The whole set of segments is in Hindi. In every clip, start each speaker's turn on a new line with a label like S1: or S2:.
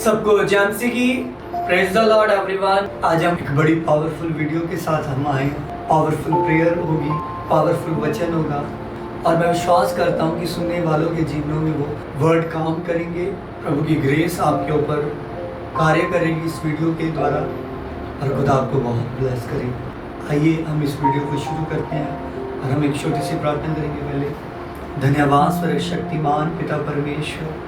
S1: सबको जैमसी की प्रेज द लॉर्ड एवरीवन। आज हम एक बड़ी पावरफुल वीडियो के साथ हम आए। पावरफुल प्रेयर होगी, पावरफुल वचन होगा और मैं विश्वास करता हूँ कि सुनने वालों के जीवनों में वो वर्ड काम करेंगे। प्रभु की ग्रेस आपके ऊपर कार्य करेगी इस वीडियो के द्वारा और खुदा आपको बहुत ब्लेस करेगी। आइए हम इस वीडियो को शुरू करते हैं और हम एक छोटी सी प्रार्थना करेंगे। पहले धन्यवाद सर्वशक्तिमान पिता परमेश्वर,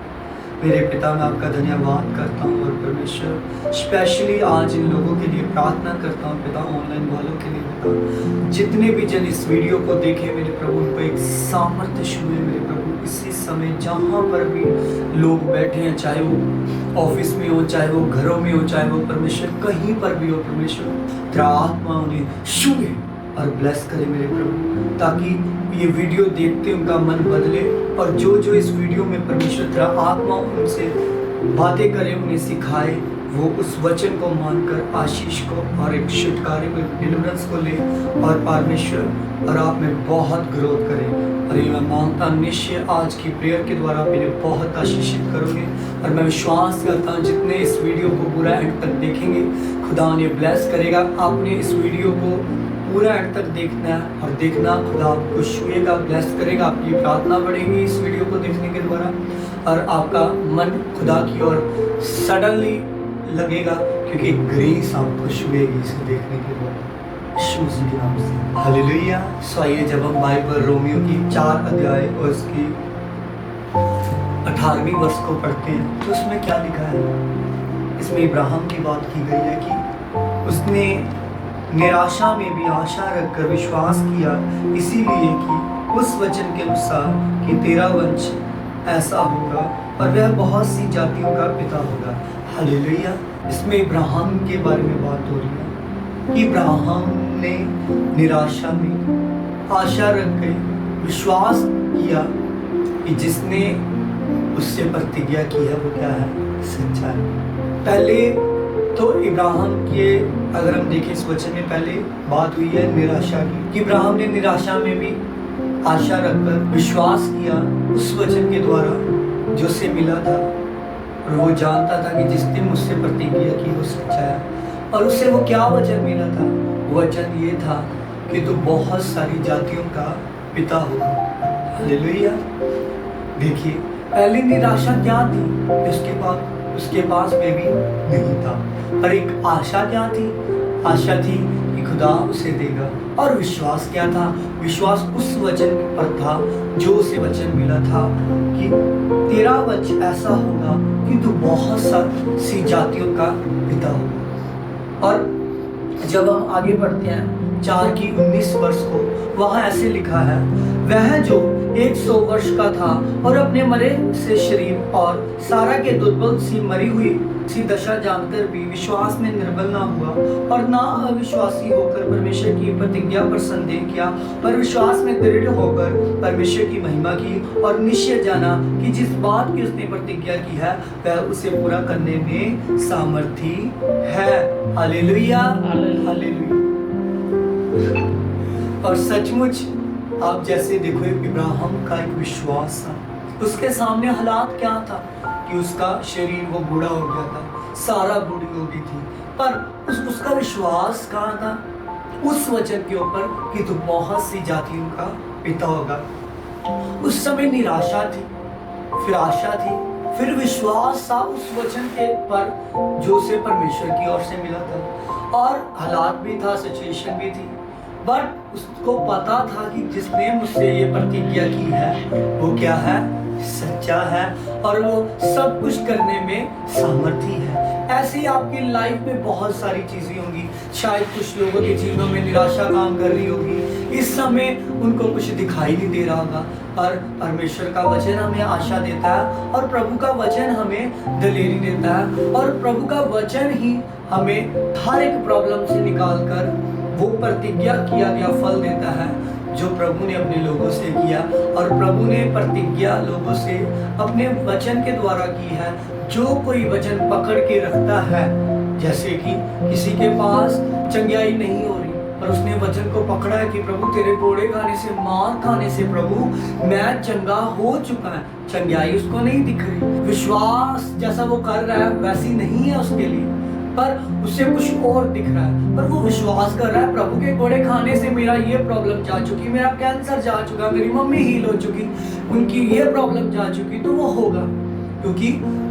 S1: मेरे पिता मैं आपका धन्यवाद करता हूँ और परमेश्वर स्पेशली आज इन लोगों के लिए प्रार्थना करता हूँ पिता, ऑनलाइन वालों के लिए पिता, जितने भी जन इस वीडियो को देखें मेरे प्रभु, उनको एक सामर्थ्य छुए मेरे प्रभु। इसी समय जहाँ पर भी लोग बैठे हैं, चाहे वो ऑफिस में हो, चाहे वो घरों में हो, चाहे वो परमेश्वर कहीं पर भी हो, परमेश्वर तेरा आत्मा उन्हें छुए और ब्लेस करे मेरे प्रभु, ताकि ये वीडियो देखते उनका मन बदले और जो जो इस वीडियो में परमेश्वर तेरा आत्मा उनसे बातें करे, उन्हें सिखाए, वो उस वचन को मानकर आशीष को और एक छुटकारे को, डिलीवरेंस को ले और परमेश्वर और आप में बहुत ग्रोथ करें। और ये मैं मांगता निश्चय आज की प्रेयर के द्वारा आप इन्हें बहुत आशीषित करोगे और मैं विश्वास करता हूँ जितने इस वीडियो को पूरा एंड तक देखेंगे खुदा उन्हें ब्लेस करेगा। आपने इस वीडियो को पूरा एंड तक देखना है और देखना, खुदा आपको छुएगा, ब्लेस करेगा, आपकी प्रार्थना बढ़ेगी इस वीडियो को देखने के द्वारा और आपका मन खुदा की ओर सडनली लगेगा क्योंकि ग्रेस आपको छुएगी इसे देखने के द्वारा यीशु मसीह के नाम से। हालेलुया। सो आइए जब हम बाइबल रोमियो की 4 अध्याय और उसकी 18वीं वर्ष को पढ़ते हैं तो उसमें क्या लिखा है। इसमें इब्राहिम की बात की गई है कि उसने निराशा में भी आशा रखकर विश्वास किया, इसीलिए कि उस वचन के अनुसार कि तेरा वंश ऐसा होगा और वह बहुत सी जातियों का पिता होगा। हालेलुया। इसमें इब्राहिम के बारे में बात हो रही है कि इब्राहिम ने निराशा में आशा रख कर विश्वास किया कि जिसने उससे प्रतिज्ञा की है वो क्या है, सच्चा है। पहले तो इब्राहिम के अगर हम देखें इस वचन में पहले बात हुई है निराशा की कि इब्राहिम ने निराशा में भी आशा रखकर विश्वास किया उस वचन के द्वारा जो उसे मिला था और वो जानता था कि जिसने मुझसे प्रतिज्ञा की वो सच्चा है। और उससे वो क्या वचन मिला था, वचन ये था कि तू बहुत सारी जातियों का पिता होगा। हालेलुया। देखिए पहली निराशा क्या थी, उसके पास बेबी नहीं था, पर एक आशा क्या थी, आशा थी कि खुदा उसे देगा। और विश्वास क्या था, विश्वास उस वचन पर था जो उसे वचन मिला था कि तेरा वंश ऐसा होगा कि तू बहुत सी जातियों का पिता होगा। और जब हम आगे बढ़ते हैं 4 की 19 वर्ष को, वहाँ ऐसे लिखा है, वह जो 100 वर्ष का था और अपने मरे से शरीर और सारा के दुर्बल सी मरी हुई सी दशा जानकर भी विश्वास में निर्बल ना हुआ और ना अविश्वासी होकर परमेश्वर की प्रतिज्ञा पर संदेह किया, पर विश्वास में दृढ़ होकर परमेश्वर की महिमा की और निश्चय जाना कि जिस बात की उसने प्रतिज्ञा की है वह उसे पूरा करने में सामर्थी है। Hallelujah, hallelujah. और सचमुच आप जैसे देखो इब्राहिम का एक विश्वास था, उसके सामने हालात क्या था कि उसका शरीर वो बूढ़ा हो गया था, सारा बूढ़ी हो गई थी, पर उसका विश्वास कहाँ था, उस वचन के ऊपर कि तू बहुत सी जातियों का पिता होगा। उस समय निराशा थी, फिर आशा थी, फिर विश्वास था उस वचन के पर जो उसे परमेश्वर की ओर से मिला था और हालात भी था, सिचुएशन भी थी, बट उसको पता था कि जिसने मुझसे ये प्रतिज्ञा की है वो क्या है, सच्चा है और वो सब कुछ करने में सामर्थी है। ऐसे ही आपकी लाइफ में बहुत सारी चीजें होंगी। शायद कुछ लोगों के जीवनों में निराशा काम कर रही होगी, इस समय उनको कुछ दिखाई नहीं दे रहा होगा, पर परमेश्वर का वचन हमें आशा देता है और प्रभु का वचन हमें दिलेरी देता है और प्रभु का वचन ही हमें हर एक प्रॉब्लम से निकाल कर वो प्रतिज्ञा किया गया फल देता है जो प्रभु ने अपने लोगों से किया। और प्रभु ने प्रतिज्ञा लोगों से अपने वचन के द्वारा की है। जो कोई वचन पकड़ के रखता है, जैसे कि किसी के पास चंगियाई नहीं हो रही, पर उसने वचन को पकड़ा है कि प्रभु तेरे कोड़े खाने से, मार खाने से प्रभु मैं चंगा हो चुका है। चंगाई उसको नहीं दिख रही, विश्वास जैसा वो कर रहा है वैसी नहीं है उसके लिए, पर उससे कुछ और दिख रहा है। पर वो विश्वास कर रहा है प्रभु के कोड़े खाने से मेरा ये प्रॉब्लम जा चुकी, मेरा कैंसर जा चुका, मेरी मम्मी हील हो चुकी, उनकी ये प्रॉब्लम जा चुकी, तो वो होगा। क्योंकि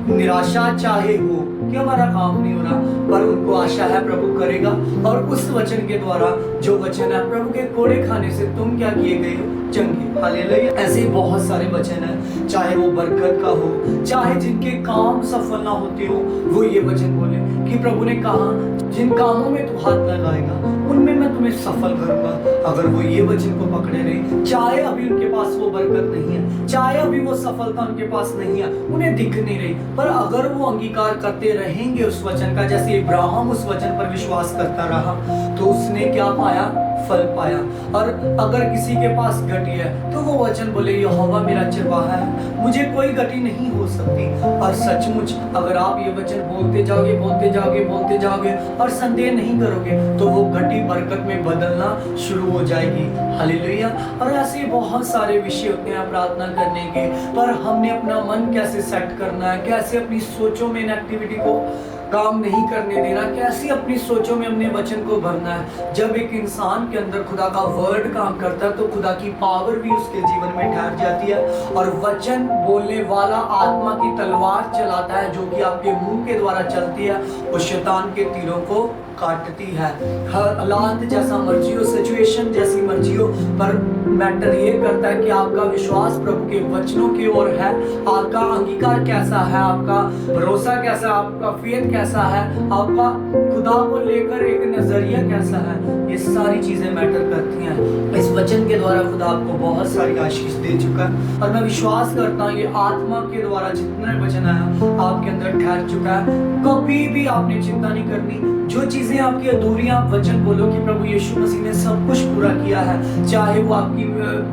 S1: निराशा चाहे हो कि हमारा काम नहीं हो रहा, पर उनको आशा है प्रभु करेगा। और उस वचन के द्वारा, जो वचन है प्रभु के कोड़े खाने से तुम क्या किए गए हो, चंगे। हालेलुया। ऐसे बहुत सारे वचन हैं, चाहे वो बरकत का हो, चाहे जिनके काम सफल ना होते हो, वो ये वचन बोले कि प्रभु ने कहा जिन कामों में तू हाथ लगाएगा उनमें मैं तुम्हें सफल करूंगा। अगर वो ये वचन को पकड़े रहे, चाहे अभी उनके पास वो बरकत नहीं है, चाहे अभी वो सफलता उनके पास नहीं है, उन्हें दिख नहीं रही, पर अगर वो अंगीकार करते रहेंगे उस वचन का, जैसे इब्राहिम उस वचन पर विश्वास करता रहा, तो उसने क्या पाया, फल पाया। और अगर किसी के पास गति है तो वो वचन बोले यहोवा मेरा चरवाहा है, मुझे कोई गति नहीं हो सकती। और सचमुच अगर आप ये वचन बोलते जाओगे, बोलते जाओगे, बोलते जाओगे और संदेह नहीं करोगे, तो वो गति बरकत में बदलना शुरू हो जाएगी। हालेलुया। और ऐसे बहुत सारे विषय होते हैं प्रार्थना करने के, पर हमने अपना मन कैसे सेट करना है, कैसे अपनी सोचों में इन एक्टिविटी को काम नहीं करने देना, कैसे अपनी सोचों में अपने वचन को भरना है। जब एक इंसान के अंदर खुदा का वर्ड काम करता है तो खुदा की पावर भी उसके जीवन में ठहर जाती है। और वचन बोलने वाला आत्मा की तलवार चलाता है, जो कि आपके मुंह के द्वारा चलती है, वो शैतान के तीरों को काटती है। हर हालात जैसा मर्जी हो, सिचुएशन जैसी मर्जी हो, पर मैटर ये करता है कि आपका विश्वास प्रभु के वचनों की ओर है, आपका अंगीकार कैसा है, आपका भरोसा कैसा है, आपका फेथ कैसा है, आपका खुदा को लेकर एक नजरिया कैसा है। ये सारी चीजें मैटर करती हैं। इस वचन के द्वारा खुदा आपको बहुत सारी आशीष दे चुका है, और मैं विश्वास करता हूँ ये आत्मा के द्वारा जितना वचन आया आपके अंदर ठहर चुका है। कभी भी आपने चिंता नहीं करनी, जो चीजें आपकी अधूरी, आप वचन बोलो कि प्रभु यीशु मसीह ने सब कुछ पूरा किया है। चाहे वो आपकी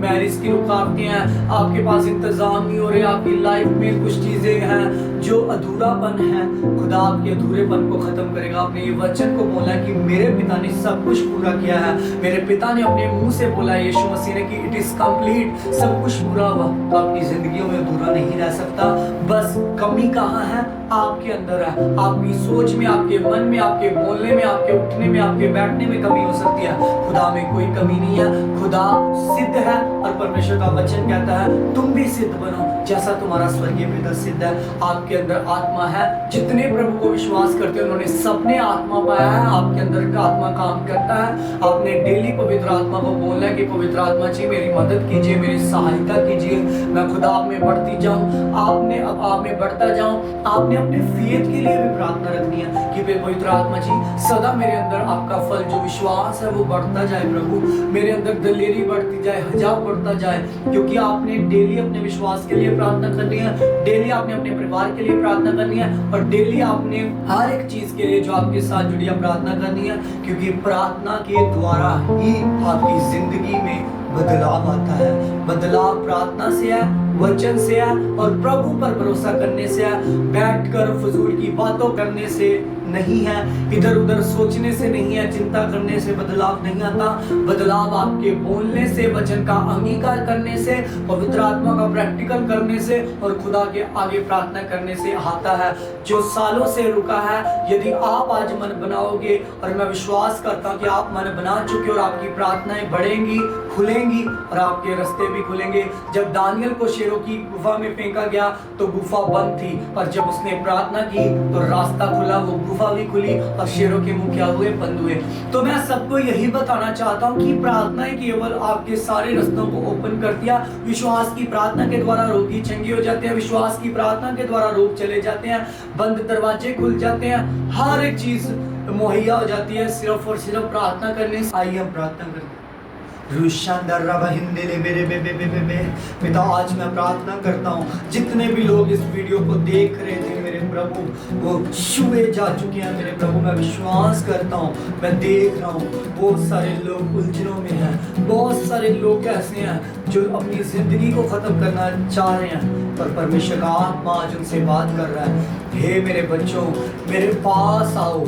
S1: मैरिज की रुकावटें हैं, आपके पास इंतजाम नहीं हो रहे, आपकी लाइफ में कुछ चीजें हैं जो अधूरापन है, खुदा आपके अधूरेपन को खत्म करेगा। आपने ये वचन को बोला कि मेरे पिता ने सब कुछ पूरा किया है, मेरे पिता ने अपने मुंह से बोला यीशु मसीह ने कि इट इज कंप्लीट, सब कुछ पूरा हुआ। तो आपकी जिंदगियों में अधूरा नहीं रह सकता। बस कमी कहाँ है, आपके अंदर है, आपकी सोच में, आपके मन में, आपके बोलने में, आपके उठने में, आपके बैठने में कमी हो सकती है। खुदा में कोई कमी नहीं है, खुदा सिद्ध है, और परमेश्वर का वचन कहता है तुम भी सिद्ध बनो जैसा तुम्हारा स्वर्गीय पिता सिद्ध है। आपके अंदर आत्मा है, जितने प्रभु को विश्वास करते हैं उन्होंने सबने आत्मा पाया है। आपके अंदर का आत्मा काम करता है। आपने डेली पवित्र आत्मा को बोलना है कि पवित्र आत्मा जी मेरी मदद कीजिए, मेरी सहायता कीजिए, मैं खुदा आप में बढ़ती जाऊं, आपने अब आप में बढ़ता जाऊं। आपने अपने फेथ के लिए भी प्रार्थना रखनी है कि पवित्र आत्मा जी सदा मेरे अंदर आपका फल जो विश्वास है वो बढ़ता जाए। प्रभु मेरे अंदर दलेरी बढ़ती जाए, हजाव बढ़ता जाए, क्योंकि आपने डेली अपने विश्वास के लिए प्रार्थना करनी है, डेली आपने अपने परिवार के लिए प्रार्थना करनी है, और डेली आपने हर एक चीज के लिए जो आपके साथ जुड़ी है प्रार्थना करनी है, क्योंकि प्रार्थना के द्वारा ही आपकी जिंदगी में बदलाव आता है। बदलाव प्रार्थना से है, वचन से है, और प्रभु पर भरोसा करने से है। बैठकर फजूल की बातों करने से नहीं है, इधर उधर सोचने से नहीं है, चिंता करने से बदलाव नहीं आता। बदलाव आपके बोलने से, वचन का अंगीकार करने से, पवित्र आत्मा का प्रैक्टिकल करने से, और खुदा के आगे प्रार्थना करने से आता है। जो सालों से रुका है, यदि आप आज मन बनाओगे, और मैं विश्वास करता हूं कि आप मन बना चुके और आपकी प्रार्थनाएं बढ़ेंगी, खुलेंगी, और आपके रास्ते भी खुलेंगे। जब दानियल को शेरों की गुफा में फेंका गया तो गुफा बंद थी, पर जब उसने प्रार्थना की तो रास्ता खुला, वो गुफा भी खुली, और शेरों के मुंह क्या हुए, बंद हुए। तो मैं सबको यही बताना चाहता हूँ कि प्रार्थनाएं केवल आपके सारे रास्तों को ओपन कर दिया। विश्वास की प्रार्थना के द्वारा रोगी चंगे हो जाते हैं, विश्वास की प्रार्थना के द्वारा रोग चले जाते हैं, बंद दरवाजे खुल जाते हैं, हर एक चीज मुहैया हो जाती है सिर्फ और सिर्फ प्रार्थना करने से। आइए हम प्रार्थना करते हैं। पिता आज मैं प्रार्थना करता हूँ जितने भी लोग इस वीडियो को देख रहे थे मेरे प्रभु, वो छुए जा चुके हैं मेरे प्रभु। मैं विश्वास करता हूँ, मैं देख रहा हूँ बहुत सारे लोग उलझनों में हैं, बहुत सारे लोग ऐसे हैं जो अपनी जिंदगी को खत्म करना चाह रहे हैं, पर परमेश्वर का आत्मा आज उनसे बात कर रहा है। हे मेरे बच्चों, मेरे पास आओ,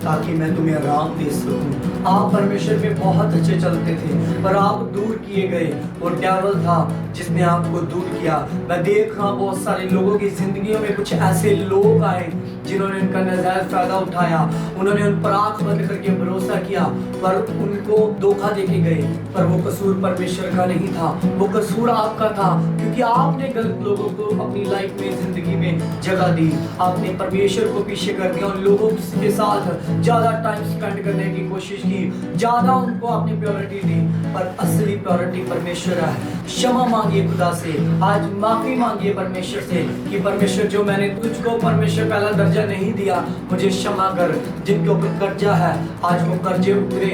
S1: ताकि मैं तुम्हें आराम दे सकूं। आप परमेश्वर में बहुत अच्छे चलते थे, पर आप दूर किए गए। वो डेविल था जिसने आपको दूर किया। मैं देख रहा हूं बहुत सारे लोगों की जिंदगियों में कुछ ऐसे लोग आए जिन्होंने उनका नाजायज फायदा उठाया। उन्होंने उन पर आंख बंद करके भरोसा किया, पर उनको धोखा देके गए। पर वो कसूर परमेश्वर का नहीं था, वो कसूर आपका था, क्योंकि आपने गलत लोगों को अपनी लाइफ में, जिंदगी में जगह दी। आपने परमेश्वर को पीछे कर दिया, उन लोगों के साथ ज्यादा टाइम स्पेंड करने की कोशिश की, ज्यादा उनको अपनी प्योरिटी दी। पर असली प्योरिटी परमेश्वर है। क्षमा मांगिए खुदा से, आज माफी मांगिए परमेश्वर से कि परमेश्वर जो मैंने तुझको परमेश्वर पहला दर्जा नहीं दिया, मुझे क्षमा कर। जिनके ऊपर कर्जा है आज वो कर्जे उतरे,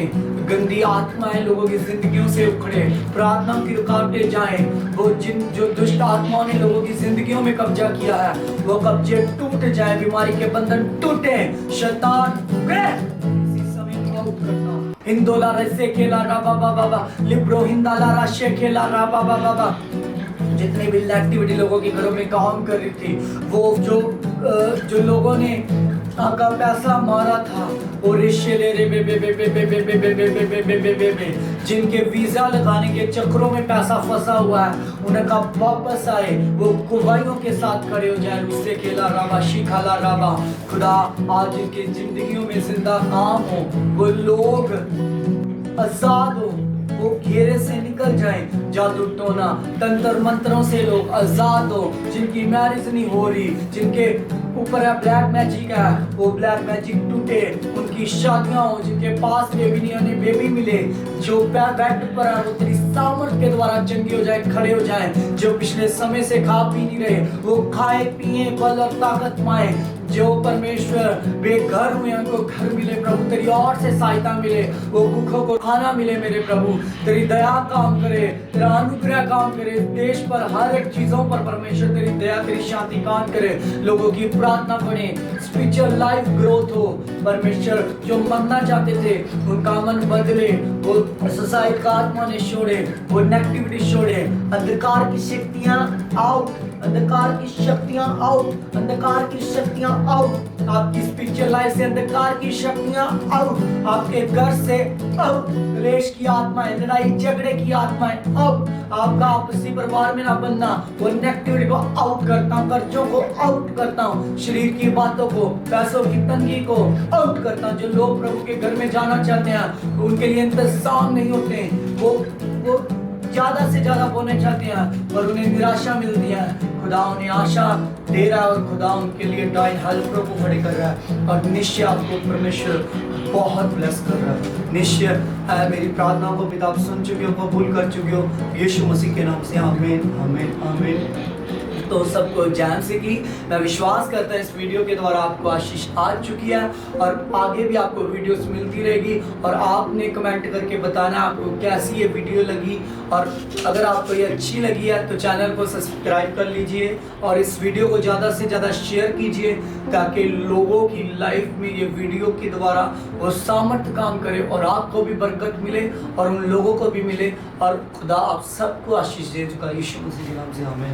S1: गंदी आत्माएं लोगों की जिंदगियों से उखड़े, प्रार्थना की रुकावटें जाएं। वो जो दुष्ट आत्माओं ने लोगों की जिंदगियों में कब्जा किया है वो कब्जे टूट जाए, बीमारी के बंधन टूटे, शैतान इसी समय आउट करना। हिंदोला रसे खेला राबा बाबा लिब्रो हिंदाला राशे खेला राबा बाबा। जितनी भी एक्टिविटी लोगों के घरों में काम कर रही थी, वो जो लोगों ने आपका पैसा मारा था, वो रिश्ते ले रे बे बे बे बे बे बे बे बे बे बे बे बे बे बे जिनके वीजा लगाने के चक्रों में पैसा फंसा हुआ है, उनका वापस आए, वो कुवाइयों के साथ खड़े हो जाए। उससे खेला राबा शिखाला राबा। खुदा आज इनकी जिंदगियों में जिंदा काम हो, वो लोग आजाद हो, वो घेरे से निकल जाए। जादू टोना तंत्र मंत्रों से लोग आजाद हो, जिनकी मैरिज नहीं हो रही, जिनके ऊपर है ब्लैक मैजिक है, वो ब्लैक मैजिक टूटे, उनकी शादियां हो, जिनके पास बेबी नहीं, उन्हें बेबी मिले, जो बेड पर है वो तेरी सामर्थ के द्वारा चंगी हो जाए, खड़े हो जाए। जो पिछले समय से खा पी नहीं रहे वो खाए पिए, बल और ताकत पाए। जो परमेश्वर बेघर हुए उनको घर मिले प्रभु, तेरी ओर से सहायता मिले, वो भूखों को खाना मिले मेरे प्रभु। तेरी दया काम करे, तेरा अनुग्रह काम करे देश पर, हर एक चीजों पर परमेश्वर तेरी दया, तेरी शांति काम करे। लोगों की प्रार्थना बढ़े, स्पिरिचुअल लाइफ ग्रोथ हो। परमेश्वर जो मरना चाहते थे उनका मन बदले, वो सोसाइटी का आत्मा ने छोड़े, वो नेगेटिविटी छोड़े। अंधकार की शक्तियां आउट, अंधकार की शक्तियां आउट, अंधकार की शक्तियां आउट। आपकी स्पिरिचुअल लाइफ से अंधकार की शक्तियां आउट, आपके घर से आउट। क्लेश की आत्माएं, लड़ाई झगड़े की आत्माएं आउट। आपका आपसी परिवार में ना बनना, वो नेगेटिविटी को आउट करता हूँ, कर्जों को आउट करता हूँ, शरीर की बातों को, पैसों की तंगी को आउट करता हूँ। जो लोग प्रभु के घर में जाना चाहते हैं उनके लिए इंतजाम नहीं होते, वो ज्यादा से ज्यादा बोलना चाहते हैं पर उन्हें निराशा मिलती है। खुदा उन्हें आशा दे रहा है और खुदा उनके लिए डाइन हेल्पर को खड़े कर रहा है, और निश्चय आपको परमेश्वर बहुत ब्लेस कर रहा है। निश्चय मेरी प्रार्थना को पिता आप सुन चुके हो, कबूल कर चुके हो, यीशु मसीह के नाम से आमीन आमीन आमीन। तो सबको जैन से की मैं विश्वास करता हूँ इस वीडियो के द्वारा आपको आशीष आ चुकी है, और आगे भी आपको वीडियोस मिलती रहेगी। और आपने कमेंट करके बताना आपको कैसी ये वीडियो लगी, और अगर आपको ये अच्छी लगी है तो चैनल को सब्सक्राइब कर लीजिए और इस वीडियो को ज़्यादा से ज़्यादा शेयर कीजिए, ताकि लोगों की लाइफ में ये वीडियो के द्वारा वो सामर्थ्य काम करे और आपको भी बरकत मिले और उन लोगों को भी मिले, और खुदा आप सबको आशीष दे। यीशु मसीह के नाम से आमीन।